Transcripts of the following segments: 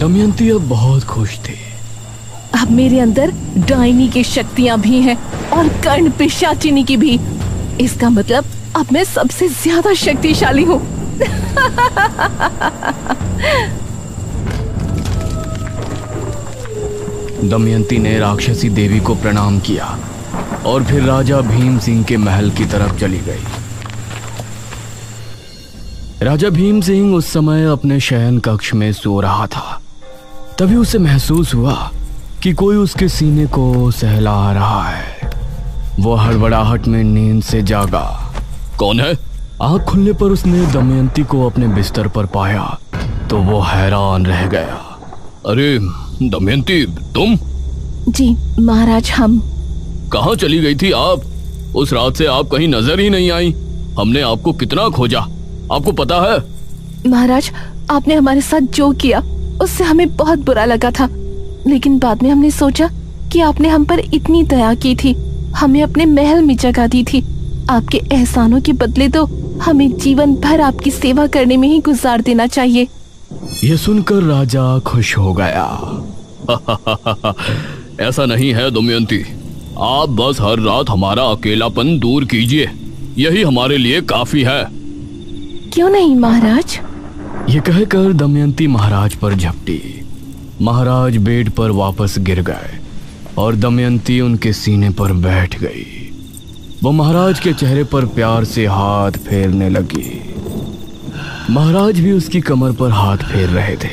दमयंती अब बहुत खुश थी। अब मेरे अंदर डायनी की शक्तियां भी हैं और कर्ण पिशाचिनी की भी। इसका मतलब अब मैं सबसे ज्यादा शक्तिशाली हूँ। दमयंती ने राक्षसी देवी को प्रणाम किया और फिर राजा भीम सिंह के महल की तरफ चली गई। राजा भीम सिंह उस समय अपने शयन कक्ष में सो रहा था। तभी उसे महसूस हुआ कि कोई उसके सीने को सहला रहा है। वो हड़बड़ाहट में नींद से जागा। कौन है? आंख खुलने पर उसने दमयंती को अपने बिस्तर पर पाया तो वो हैरान रह गया। अरे दमयंती, तुम? जी महाराज, हम। कहाँ चली गई थी आप? उस रात से आप कहीं नजर ही नहीं आई। हमने आपको कितना खोजा, आपको पता है? महाराज, आपने हमारे साथ जो किया उससे हमें बहुत बुरा लगा था, लेकिन बाद में हमने सोचा कि आपने हम पर इतनी दया की थी, हमें अपने महल में जगह दी थी। आपके एहसानों के बदले तो हमें जीवन भर आपकी सेवा करने में ही गुजार देना चाहिए। ये सुनकर राजा खुश हो गया। ऐसा नहीं है दमयंती, आप बस हर रात हमारा अकेलापन दूर कीजिए, यही हमारे लिए काफी है। क्यों नहीं महाराज? ये कहकर दमयंती महाराज पर झपटी। महाराज बेड पर वापस गिर गए और दमयंती उनके सीने पर बैठ गई। वो महाराज के चेहरे पर प्यार से हाथ फेरने लगी। महाराज भी उसकी कमर पर हाथ फेर रहे थे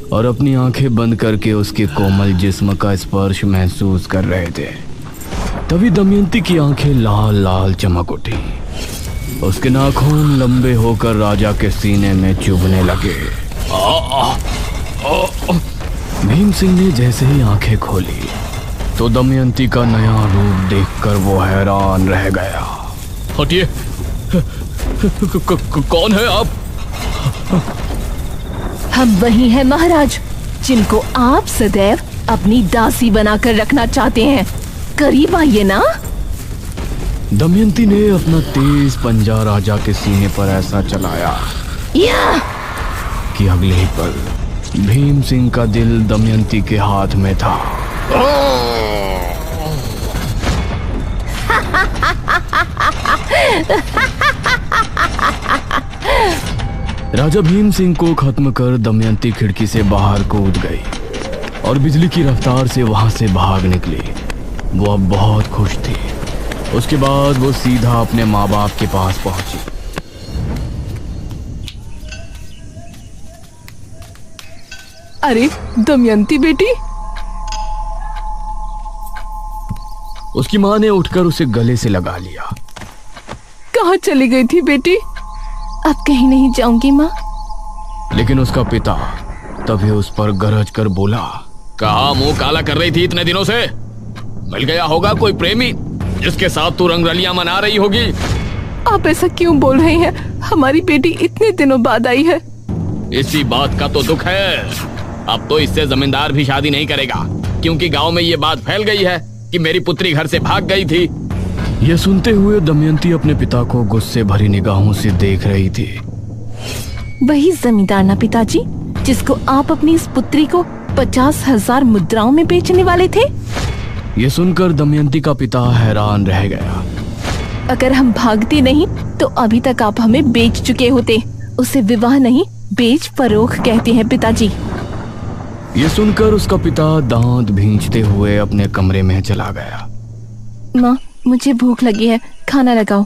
और अपनी आंखें बंद करके उसके कोमल जिस्म का स्पर्श महसूस कर रहे थे। तभी दमयंती की आंखें लाल लाल चमक उठी। उसके नाखून लंबे होकर राजा के सीने में चुभने लगे। भीम सिंह ने जैसे ही आंखें खोली तो दमयंती का नया रूप देखकर वो हैरान रह गया। हटिए, कौन है आप? हम वही हैं महाराज, जिनको आप सदैव अपनी दासी बनाकर रखना चाहते हैं। करीब आइए ना। दमयंती ने अपना तेज पंजा राजा के सीने पर ऐसा चलाया कि अगले ही पल भीम सिंह का दिल दमयंती के हाथ में था। राजा भीम सिंह को खत्म कर दमयंती खिड़की से बाहर कूद गई और बिजली की रफ्तार से वहां से भाग निकली। वो अब बहुत खुश थी। उसके बाद वो सीधा अपने माँ बाप के पास पहुंची। अरे दमयंती बेटी। उसकी माँ ने उठकर उसे गले से लगा लिया। कहाँ चली गई थी बेटी? अब कहीं नहीं जाऊंगी माँ। लेकिन उसका पिता तभी उस पर गरज कर बोला, कहाँ मुंह काला कर रही थी इतने दिनों से? मिल गया होगा कोई प्रेमी जिसके साथ तू रंगरलियां मना रही होगी। आप ऐसा क्यों बोल रहे हैं? हमारी बेटी इतने दिनों बाद आई है। इसी बात का तो दुख है। अब तो इससे जमींदार भी शादी नहीं करेगा, क्योंकि गांव में ये बात फैल गई है कि मेरी पुत्री घर से भाग गई थी। यह सुनते हुए दमयंती अपने पिता को गुस्से भरी निगाहों से देख रही थी। वही जमींदार ना पिताजी, जिसको आप अपनी इस पुत्री को 50,000 मुद्राओं में बेचने वाले थे? ये सुनकर दमयंती का पिता हैरान रह गया। अगर हम भागते नहीं तो अभी तक आप हमें बेच चुके होते। उसे विवाह नहीं, बेच फरोख कहते हैं पिताजी। ये सुनकर उसका पिता दांत भींचते हुए अपने कमरे में चला गया। माँ, मुझे भूख लगी है, खाना लगाओ।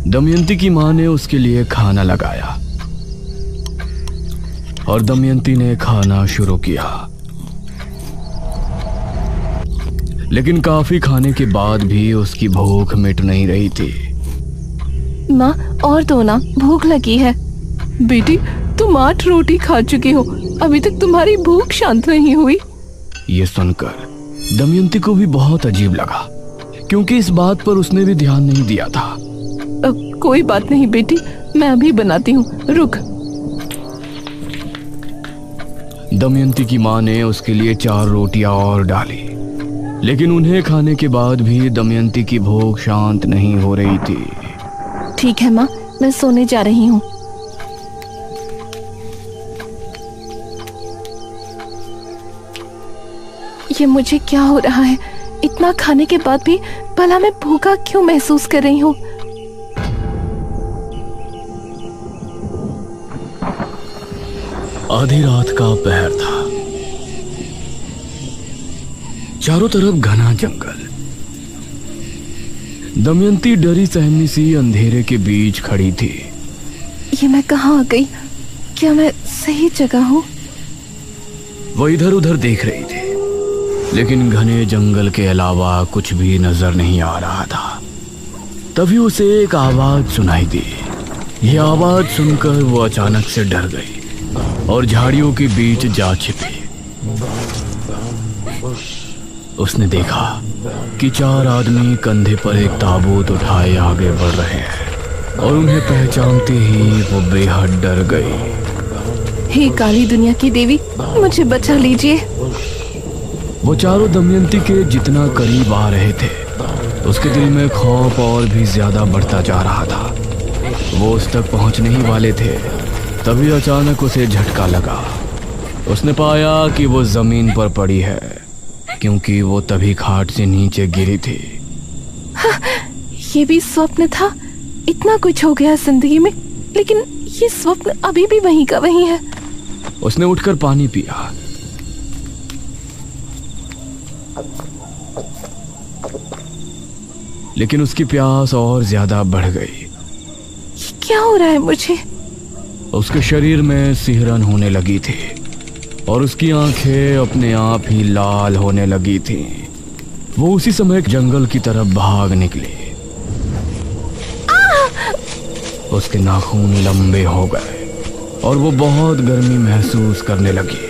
दमयंती की माँ ने उसके लिए खाना लगाया और दमयंती ने खाना शुरू किया। लेकिन काफी खाने के बाद भी उसकी भूख मिट नहीं रही थी। माँ, और दो ना, भूख लगी है। बेटी, तुम 8 रोटी खा चुकी हो, अभी तक तुम्हारी भूख शांत नहीं हुई। ये सुनकर दमयंती को भी बहुत अजीब लगा, क्योंकि इस बात पर उसने भी ध्यान नहीं दिया था। कोई बात नहीं बेटी, मैं अभी बनाती हूँ, रुक। दमयंती की माँ ने उसके लिए 4 रोटियां और डाली, लेकिन उन्हें खाने के बाद भी दमयंती की भूख शांत नहीं हो रही थी। ठीक है माँ, मैं सोने जा रही हूँ। ये मुझे क्या हो रहा है? इतना खाने के बाद भी भला मैं भूखा क्यों महसूस कर रही हूँ? आधी रात का पहर था। चारों तरफ घना जंगल। दमयंती डरी सहमी सी अंधेरे के बीच खड़ी थी। ये मैं कहाँ आ गई? क्या मैं सही जगह हूँ? वो इधर उधर देख रही थी, लेकिन घने जंगल के अलावा कुछ भी नजर नहीं आ रहा था। तभी उसे एक आवाज सुनाई दी। यह आवाज सुनकर वो अचानक से डर गई और झाड़ियों के बीच जा छिपी। उसने देखा कि 4 आदमी कंधे पर एक ताबूत उठाए आगे बढ़ रहे हैं और उन्हें पहचानते ही वो बेहद डर गई। हे काली दुनिया की देवी, मुझे बचा लीजिए। वो चारों दमयंती के जितना करीब आ रहे थे, उसके दिल में खौफ और भी ज्यादा बढ़ता जा रहा था। वो उस तक पहुंचने ही वाले थे, तभी अचानक उसे झटका लगा। उसने पाया कि वो जमीन पर पड़ी है, क्योंकि वो तभी खाट से नीचे गिरी थी। हाँ, ये भी स्वप्न था। इतना कुछ हो गया जिंदगी में, लेकिन ये स्वप्न अभी भी वहीं का वहीं है। उसने उठकर पानी पिया। लेकिन उसकी प्यास और ज्यादा बढ़ गई। क्या हो रहा है मुझे? उसके शरीर में सिहरन होने लगी थी और उसकी आंखें अपने आप ही लाल होने लगी थी। वो उसी समय जंगल की तरफ भाग निकली। उसके नाखून लंबे हो गए और वो बहुत गर्मी महसूस करने लगी।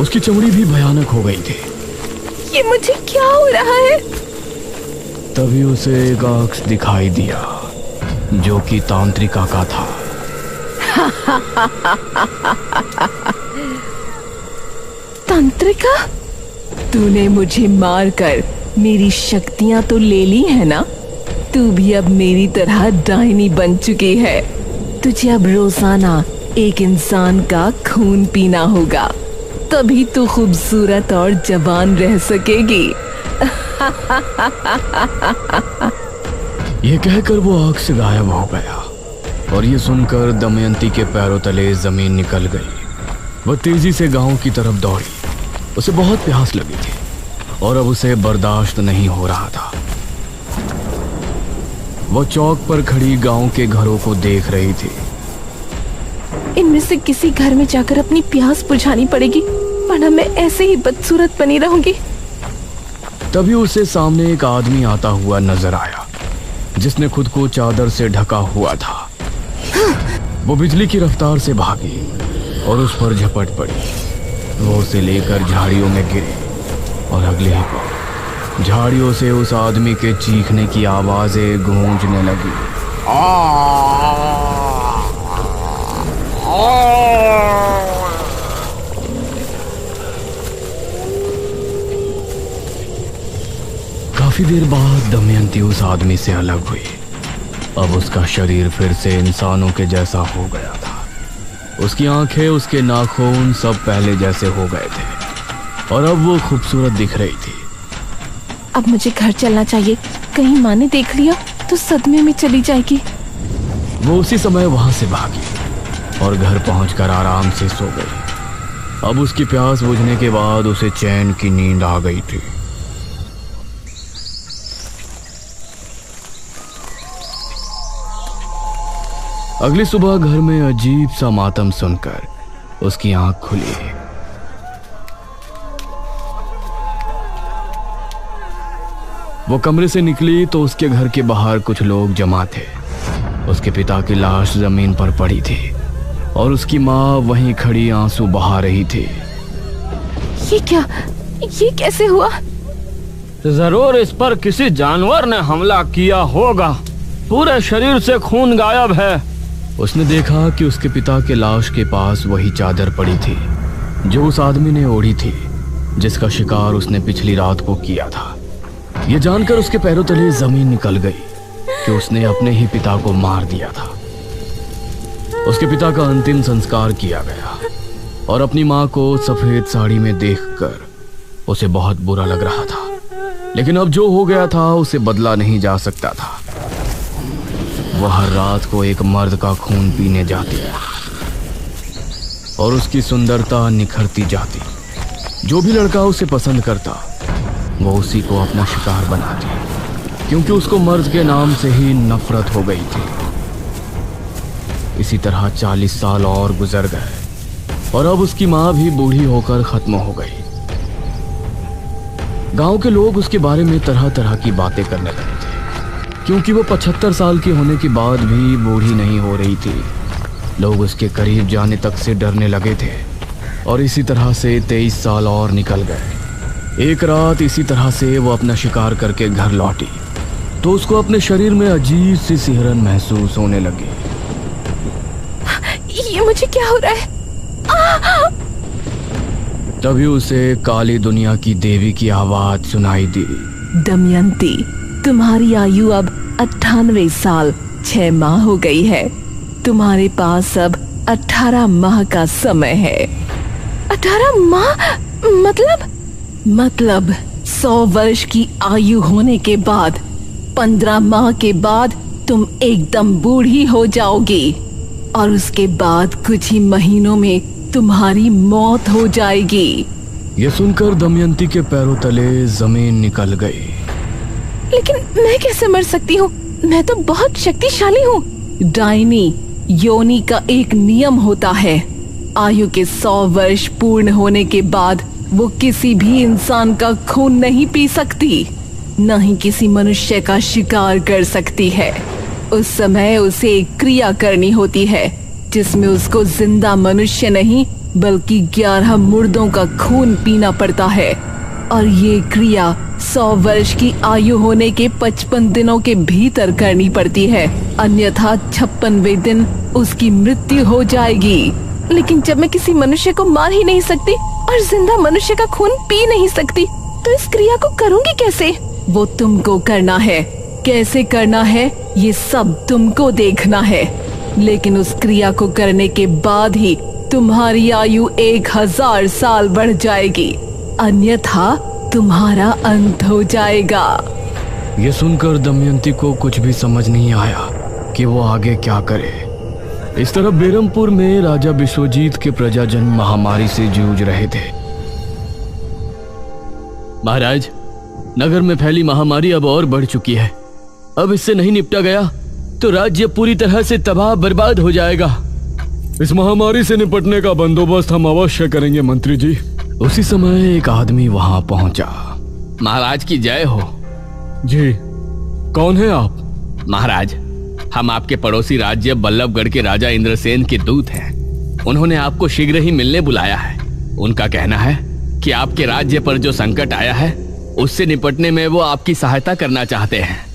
उसकी चमड़ी भी भयानक हो गई थी। ये मुझे क्या हो रहा है? तभी उसे एक अक्स दिखाई दिया, जो कि तांत्रिका का था। तांत्रिका? तूने मुझे मारकर मेरी शक्तियां तो ले ली है ना? तू भी अब मेरी तरह डायनी बन चुकी है। तुझे अब रोजाना एक इंसान का खून पीना होगा, तभी तू खूबसूरत और जवान रह सकेगी। ये कहकर वो आग से गायब हो गया और ये सुनकर दमयंती के पैरों तले जमीन निकल गई। वह तेजी से गांव की तरफ दौड़ी। उसे बहुत प्यास लगी थी और अब उसे बर्दाश्त नहीं हो रहा था। वो चौक पर खड़ी गांव के घरों को देख रही थी। इनमें से किसी घर में जाकर अपनी प्यास बुझानी पड़ेगी, वरना मैं ऐसे ही बदसूरत बनी रहूंगी। तभी उसे सामने एक आदमी आता हुआ नजर आया, जिसने खुद को चादर से ढका हुआ था। वो बिजली की रफ्तार से भागी और उस पर झपट पड़ी। वो उसे लेकर झाड़ियों में गिरी और अगले ही पल झाड़ियों से उस आदमी के चीखने की आवाजें गूंजने लगी। काफी देर बाद दमयंती उस आदमी से अलग हुई। अब उसका शरीर फिर से इंसानों के जैसा हो गया था। उसकी आंखें, उसके नाखून सब पहले जैसे हो गए थे और अब वो खूबसूरत दिख रही थी। अब मुझे घर चलना चाहिए, कहीं माँ ने देख लिया तो सदमे में चली जाएगी। वो उसी समय वहां से भागी और घर पहुंचकर आराम से सो गई। अब उसकी प्यास बुझने के बाद उसे चैन की नींद आ गई थी। अगली सुबह घर में अजीब सा मातम सुनकर उसकी आंख खुली। वो कमरे से निकली तो उसके घर के बाहर कुछ लोग जमा थे। उसके पिता की लाश जमीन पर पड़ी थी और उसकी माँ वहीं खड़ी आंसू बहा रही थी। ये क्या? ये कैसे हुआ? जरूर इस पर किसी जानवर ने हमला किया होगा। पूरे शरीर से खून गायब है। उसने देखा कि उसके पिता के लाश के पास वही चादर पड़ी थी जो उस आदमी ने ओढ़ी थी, जिसका शिकार उसने पिछली रात को किया था। यह जानकर उसके पैरों तले जमीन निकल गई कि उसने अपने ही पिता को मार दिया था। उसके पिता का अंतिम संस्कार किया गया और अपनी माँ को सफेद साड़ी में देखकर उसे बहुत बुरा लग रहा था, लेकिन अब जो हो गया था उसे बदला नहीं जा सकता था। वह हर रात को एक मर्द का खून पीने जाती और उसकी सुंदरता निखरती जाती। जो भी लड़का उसे पसंद करता वो उसी को अपना शिकार बनाती, क्योंकि उसको मर्द के नाम से ही नफरत हो गई थी। इसी तरह 40 साल और गुजर गए और अब उसकी माँ भी बूढ़ी होकर खत्म हो गई। गांव के लोग उसके बारे में तरह तरह की बातें करने लगे थे, क्योंकि वो 75 साल की होने के बाद भी बूढ़ी नहीं हो रही थी। लोग उसके करीब जाने तक से डरने लगे थे और इसी तरह से 23 साल और निकल गए। एक रात इसी तरह से वो अपना शिकार करके घर लौटी तो उसको अपने शरीर में अजीब सी सिहरन महसूस होने लगी। ये मुझे क्या हो रहा है? तभी उसे काली दुनिया की देवी की आवाज सुनाई दी। दमयंती, तुम्हारी आयु अब 98 साल 6 माह हो गई है। तुम्हारे पास अब 18 माह का समय है। 18 माह? मतलब 100 वर्ष की आयु होने के बाद 15 माह के बाद तुम एकदम बूढ़ी हो जाओगी और उसके बाद कुछ ही महीनों में तुम्हारी मौत हो जाएगी। ये सुनकर दमयंती के पैरों तले जमीन निकल गई। लेकिन मैं कैसे मर सकती हूँ? मैं तो बहुत शक्तिशाली हूँ। डायनी योनि का एक नियम होता है। आयु के 100 वर्ष पूर्ण होने के बाद वो किसी भी इंसान का खून नहीं पी सकती, न ही किसी मनुष्य का शिकार कर सकती है। उस समय उसे एक क्रिया करनी होती है जिसमें उसको जिंदा मनुष्य नहीं बल्कि 11 मुर्दों का खून पीना पड़ता है, और ये क्रिया 100 वर्ष की आयु होने के 55 दिनों के भीतर करनी पड़ती है, अन्यथा 56वें दिन उसकी मृत्यु हो जाएगी। लेकिन जब मैं किसी मनुष्य को मार ही नहीं सकती और जिंदा मनुष्य का खून पी नहीं सकती तो इस क्रिया को करूंगी कैसे? वो तुमको करना है। कैसे करना है ये सब तुमको देखना है, लेकिन उस क्रिया को करने के बाद ही तुम्हारी आयु 1000 साल बढ़ जाएगी, अन्यथा तुम्हारा अंत हो जाएगा। ये सुनकर दमयंती को कुछ भी समझ नहीं आया कि वो आगे क्या करे। इस तरह बेरमपुर में राजा विश्वजीत के प्रजाजन महामारी से जूझ रहे थे। महाराज, नगर में फैली महामारी अब और बढ़ चुकी है। अब इससे नहीं निपटा गया तो राज्य पूरी तरह से तबाह बर्बाद हो जाएगा। इस महामारी से निपटने का बंदोबस्त हम अवश्य करेंगे मंत्री जी। उसी समय एक आदमी वहां पहुंचा। महाराज की जय हो। जी, कौन है आप? महाराज, हम आपके पड़ोसी राज्य बल्लभगढ़ के राजा इंद्रसेन के दूत हैं। उन्होंने आपको शीघ्र ही मिलने बुलाया है। उनका कहना है कि आपके राज्य पर जो संकट आया है उससे निपटने में वो आपकी सहायता करना चाहते हैं।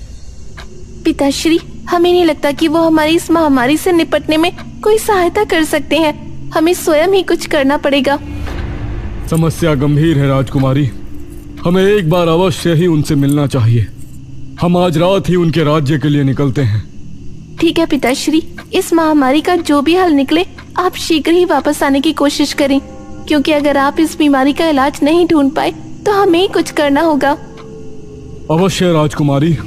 पिताश्री, हमें नहीं लगता कि वो हमारी इस महामारी से निपटने में कोई सहायता कर सकते हैं। हमें स्वयं ही कुछ करना पड़ेगा। समस्या गंभीर है राजकुमारी। हमें एक बार अवश्य ही उनसे मिलना चाहिए। हम आज रात ही उनके राज्य के लिए निकलते हैं। ठीक है पिताश्री, इस महामारी का जो भी हल निकले आप शीघ्र ही वापस आने की कोशिश करें, क्योंकि अगर आप इस बीमारी का इलाज नहीं ढूंढ पाए तो हमें ही कुछ करना होगा। अवश्य राजकुमारी।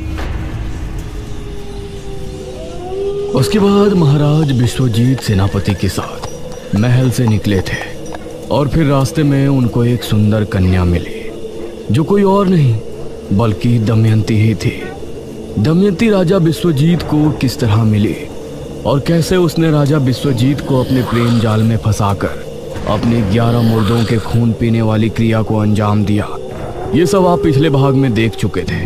उसके बाद महाराज विश्वजीत सेनापति के साथ महल से निकले थे और फिर रास्ते में उनको एक सुंदर कन्या मिली, जो कोई और नहीं बल्कि दमयंती ही थी। दमयंती राजा विश्वजीत को किस तरह मिली और कैसे उसने राजा विश्वजीत को अपने प्रेम जाल में फंसाकर अपने 11 मुर्दों के खून पीने वाली क्रिया को अंजाम दिया, ये सब आप पिछले भाग में देख चुके थे।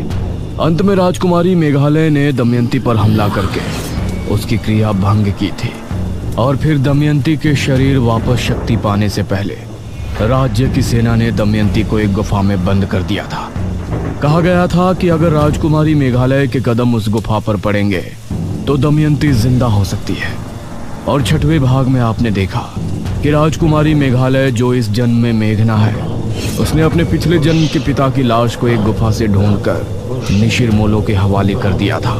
अंत में राजकुमारी मेघालय ने दमयंती पर हमला करके उसकी क्रिया भंग की थी और फिर दमयंती के शरीर वापस शक्ति पाने से पहले राज्य की सेना ने दमयंती को एक गुफा में बंद कर दिया था। कहा गया था कि अगर राजकुमारी मेघालय के कदम उस गुफा पर पड़ेंगे तो दमयंती जिंदा हो सकती है। और 6वें भाग में आपने देखा कि राजकुमारी मेघालय, जो इस जन्म में मेघना है, उसने अपने पिछले जन्म के पिता की लाश को एक गुफा से ढूंढकर निशिर मोलो के हवाले कर दिया था।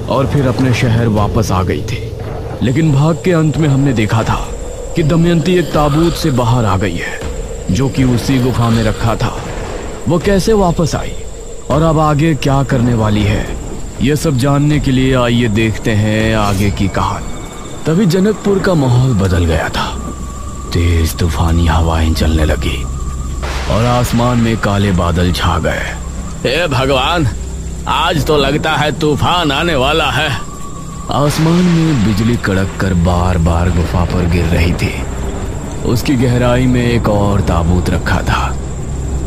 और फिर अपने शहर वापस आ गई थी। लेकिन भाग के अंत में हमने देखा था कि दमयंती एक ताबूत से बाहर आ गई है जो कि उसी गुफा में रखा था। वो कैसे वापस आई और अब आगे क्या करने वाली है, यह सब जानने के लिए आइए देखते हैं आगे की कहानी। तभी जनकपुर का माहौल बदल गया था। तेज तूफानी हवाएं चलने लगी और आसमान में काले बादल छा गए। हे भगवान, आज तो लगता है तूफान आने वाला है। आसमान में बिजली कड़क कर बार बार गुफा पर गिर रही थी। उसकी गहराई में एक और ताबूत रखा था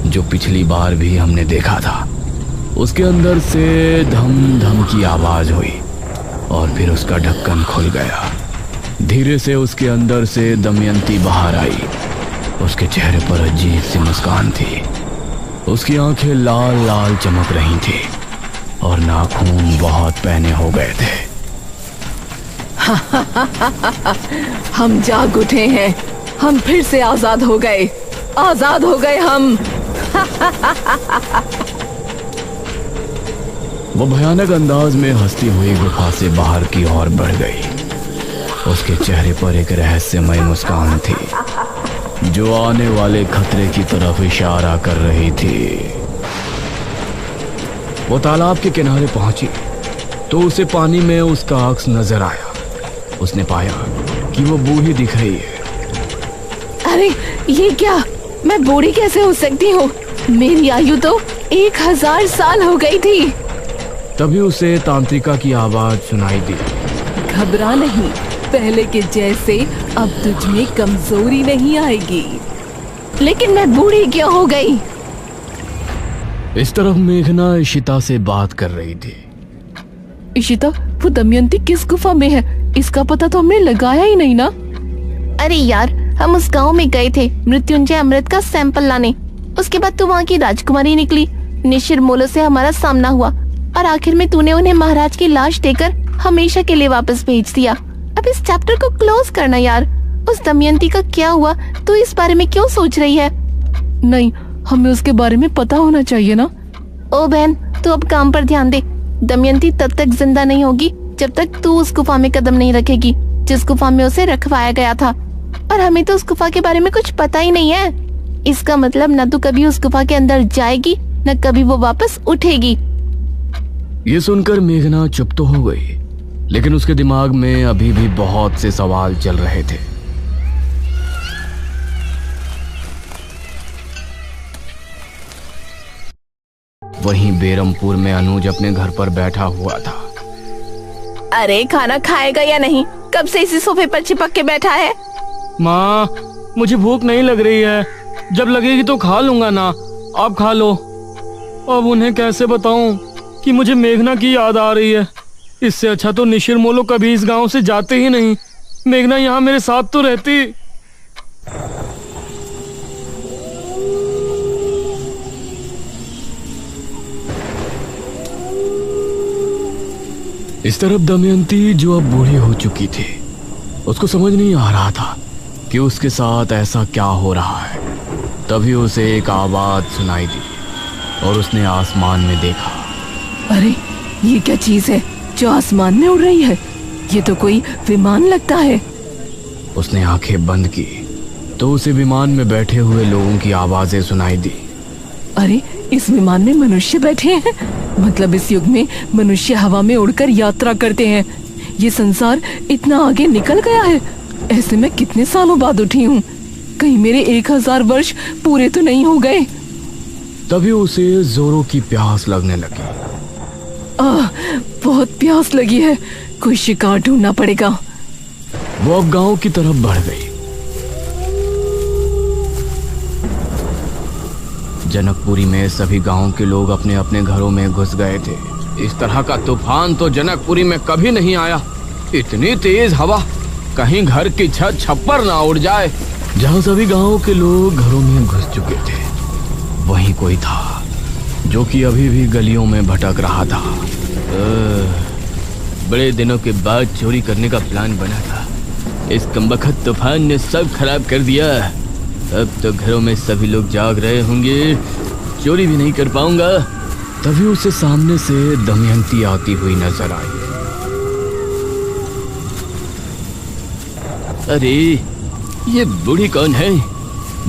जो पिछली बार भी हमने देखा था। उसके अंदर से धम धम की आवाज हुई और फिर उसका ढक्कन खुल गया। धीरे से उसके अंदर से दमयंती बाहर आई। उसके चेहरे पर अजीब सी मुस्कान थी। उसकी आंखें लाल लाल चमक रही थी और नाखून बहुत पैने हो गए थे। हम जाग उठे हैं, हम फिर से आजाद हो गए, आजाद हो गए हम। वो भयानक अंदाज में हंसती हुई गुफा से बाहर की ओर बढ़ गई। उसके चेहरे पर एक रहस्यमय मुस्कान थी जो आने वाले खतरे की तरफ इशारा कर रही थी। वो तालाब के किनारे पहुंची तो उसे पानी में उसका अक्स नजर आया। उसने पाया कि वो बूढ़ी दिख रही है। अरे ये क्या, मैं बूढ़ी कैसे हो सकती हूँ? मेरी आयु तो 1000 साल हो गई थी। तभी उसे तांत्रिका की आवाज सुनाई दी। घबरा नहीं, पहले के जैसे अब तुझ में कमजोरी नहीं आएगी। लेकिन मैं बूढ़ी क्यों हो गई? इस तरफ मेघना इशिता से बात कर रही थी। इशिता, वो दमयंती किस गुफा में है, इसका पता तो हमने लगाया ही नहीं ना। अरे यार, हम उस गांव में गए थे मृत्युंजय अमृत का सैंपल लाने। उसके बाद तू वहाँ की राजकुमारी निकली। निशिर मोलो से हमारा सामना हुआ और आखिर में तूने उन्हें महाराज की लाश देकर हमेशा के लिए वापस भेज दिया। अब इस चैप्टर को क्लोज करना यार। उस दमयंती का क्या हुआ, तू इस बारे में क्यों सोच रही है? नहीं, हमें उसके बारे में पता होना चाहिए ना। ओ बहन, तू अब काम पर ध्यान दे। दमयंती तब तक जिंदा नहीं होगी जब तक तू उस गुफा में कदम नहीं रखेगी जिस गुफा में उसे रखवाया गया था। और हमें तो उस गुफा के बारे में कुछ पता ही नहीं है। इसका मतलब न तू कभी उस गुफा के अंदर जाएगी न कभी वो वापस उठेगी। ये सुनकर मेघना चुप तो हो गई, लेकिन उसके दिमाग में अभी भी बहुत से सवाल चल रहे थे। वहीं बेरमपुर में अनुज अपने घर पर बैठा हुआ था। अरे खाना खाएगा या नहीं? कब से इसी सोफे पर चिपक के बैठा है? माँ, मुझे भूख नहीं लग रही है। जब लगेगी तो खा लूंगा ना, आप खा लो। अब उन्हें कैसे बताऊं कि मुझे मेघना की याद आ रही है। इससे अच्छा तो निशिर मोलो कभी इस गांव से जाते ही नहीं। मेघना यहाँ मेरे साथ तो रहती। इस तरफ दमयंती जो अब बूढ़ी हो चुकी थी, उसको समझ नहीं आ रहा था कि उसके साथ ऐसा क्या हो रहा है। तभी उसे एक आवाज सुनाई दी और उसने आसमान में देखा। अरे ये क्या चीज है जो आसमान में उड़ रही है? ये तो कोई विमान लगता है। उसने आंखें बंद की तो उसे विमान में बैठे हुए लोगों की आवाजें सुनाई दी। अरे इस विमान में मनुष्य बैठे हैं, मतलब इस युग में मनुष्य हवा में उड़कर यात्रा करते हैं। ये संसार इतना आगे निकल गया है। ऐसे में कितने सालों बाद उठी हूँ, कहीं मेरे 1000 वर्ष पूरे तो नहीं हो गए। तभी उसे जोरों की प्यास लगने लगी। बहुत प्यास लगी है, कोई शिकार ढूंढना पड़ेगा। वो अब गांव की तरफ बढ़ गई। जनकपुरी में सभी गांव के लोग अपने अपने घरों में घुस गए थे। इस तरह का तूफान तो जनकपुरी में कभी नहीं आया। इतनी तेज हवा, कहीं घर की छत छप्पर ना उड़ जाए। जहां सभी गांव के लोग घरों में घुस चुके थे, वहीं कोई था जो कि अभी भी गलियों में भटक रहा था। बड़े दिनों के बाद चोरी करने का प्लान बना था, इस कमबख्त तूफान ने सब खराब कर दिया। अब तो घरों में सभी लोग जाग रहे होंगे, चोरी भी नहीं कर पाऊंगा। तभी उसे सामने से दमयंती आती हुई नजर आई। अरे ये बूढ़ी कौन है?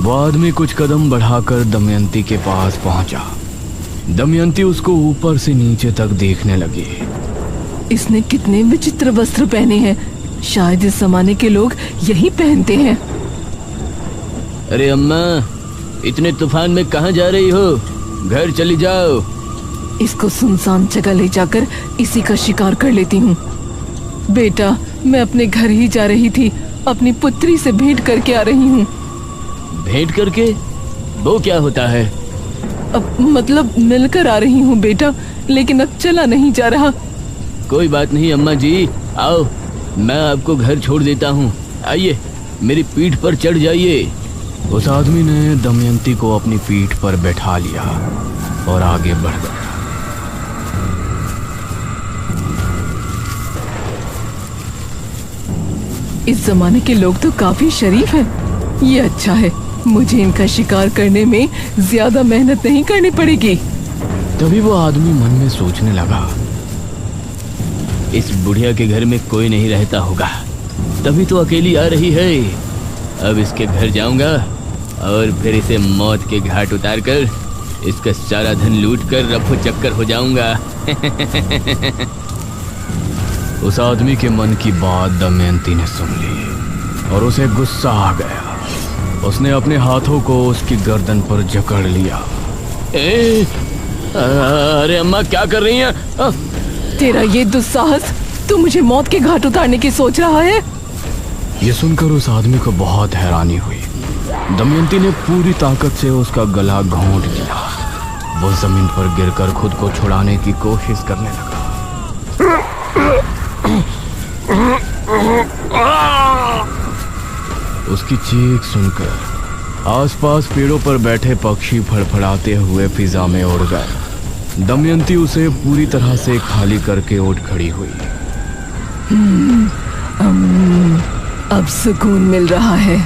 वो आदमी कुछ कदम बढ़ाकर दमयंती के पास पहुंचा। दमयंती उसको ऊपर से नीचे तक देखने लगी। इसने कितने विचित्र वस्त्र पहने हैं, शायद इस जमाने के लोग यही पहनते हैं। अरे अम्मा, इतने तूफान में कहाँ जा रही हो? घर चली जाओ। इसको सुनसान जगह ले जाकर इसी का शिकार कर लेती हूँ। बेटा, मैं अपने घर ही जा रही थी, अपनी पुत्री से भेंट करके आ रही हूँ। भेंट करके? वो क्या होता है? अब मतलब मिलकर आ रही हूँ बेटा, लेकिन अब चला नहीं जा रहा। कोई बात नहीं अम्मा जी, आओ, मैं आपको घर छोड़ देता हूँ। आइए, मेरी पीठ पर चढ़ जाइए। उस आदमी ने दमयंती को अपनी पीठ पर बैठा लिया और आगे बढ़ गया। इस जमाने के लोग तो काफी शरीफ हैं। ये अच्छा है, मुझे इनका शिकार करने में ज्यादा मेहनत नहीं करनी पड़ेगी। तभी वो आदमी मन में सोचने लगा, इस बुढ़िया के घर में कोई नहीं रहता होगा, तभी तो अकेली आ रही है। अब इसके घर जाऊंगा और फिर इसे मौत के घाट उतार कर इसका सारा धन लूट कर रफू चक्कर हो जाऊंगा। उस आदमी के मन की बात दमयंती ने सुन ली और उसे गुस्सा आ गया। उसने अपने हाथों को उसकी गर्दन पर जकड़ लिया। अरे अम्मा, क्या कर रही हैं? तेरा ये दुस्साहस, तू मुझे मौत के घाट उतारने की सोच रहा है? ये सुनकर उस आदमी को बहुत हैरानी हुई। दमयंती ने पूरी ताकत से उसका गला घोंट दिया। वो जमीन पर गिरकर खुद को छुड़ाने की कोशिश करने लगा। उसकी चीख सुनकर आसपास पेड़ों पर बैठे पक्षी फड़फड़ाते हुए फिजा में उड़ गए। दमयंती उसे पूरी तरह से खाली करके उठ खड़ी हुई। अब सुकून मिल रहा है।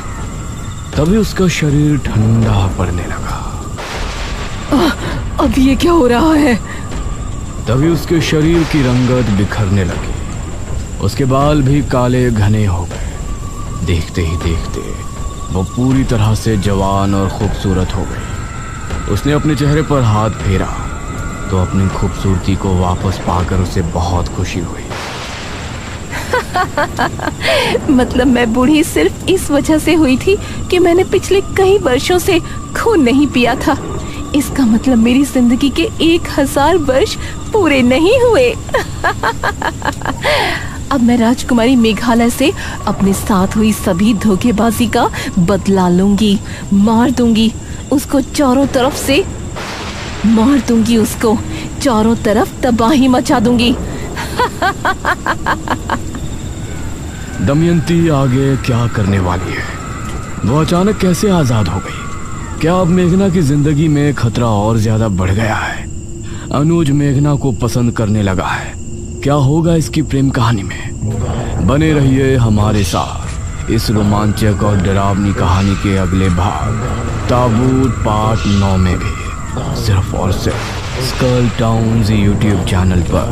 तभी उसका शरीर ठंडा पड़ने लगा। अब ये क्या हो रहा है? तभी उसके शरीर की रंगत बिखरने लगी। उसके बाल भी काले घने हो गए। देखते ही देखते वो पूरी तरह से जवान और खूबसूरत हो गई। उसने अपने चेहरे पर हाथ फेरा तो अपनी खूबसूरती को वापस पाकर उसे बहुत खुशी हुई। मतलब मैं बूढ़ी सिर्फ इस वजह से हुई थी कि मैंने पिछले कई वर्षों से खून नहीं पिया था। इसका मतलब मेरी जिंदगी के 1000 वर्ष पूरे नहीं हुए। अब मैं राजकुमारी मेघालय से अपने साथ हुई सभी धोखेबाजी का बदला लूंगी। मार दूंगी उसको चारों तरफ से, मार दूंगी उसको चारों तरफ, तबाही मचा दूंगी। दमयंती आगे क्या करने वाली है? वो अचानक कैसे आजाद हो गई? क्या अब मेघना की जिंदगी में खतरा और ज्यादा बढ़ गया है? अनुज मेघना को पसंद करने लगा है। क्या होगा इसकी प्रेम कहानी में? बने रहिए हमारे साथ इस रोमांचक और डरावनी कहानी के अगले भाग ताबूत पार्ट 9 में भी, सिर्फ और सिर्फ स्कल टाउन्स यूट्यूब चैनल पर।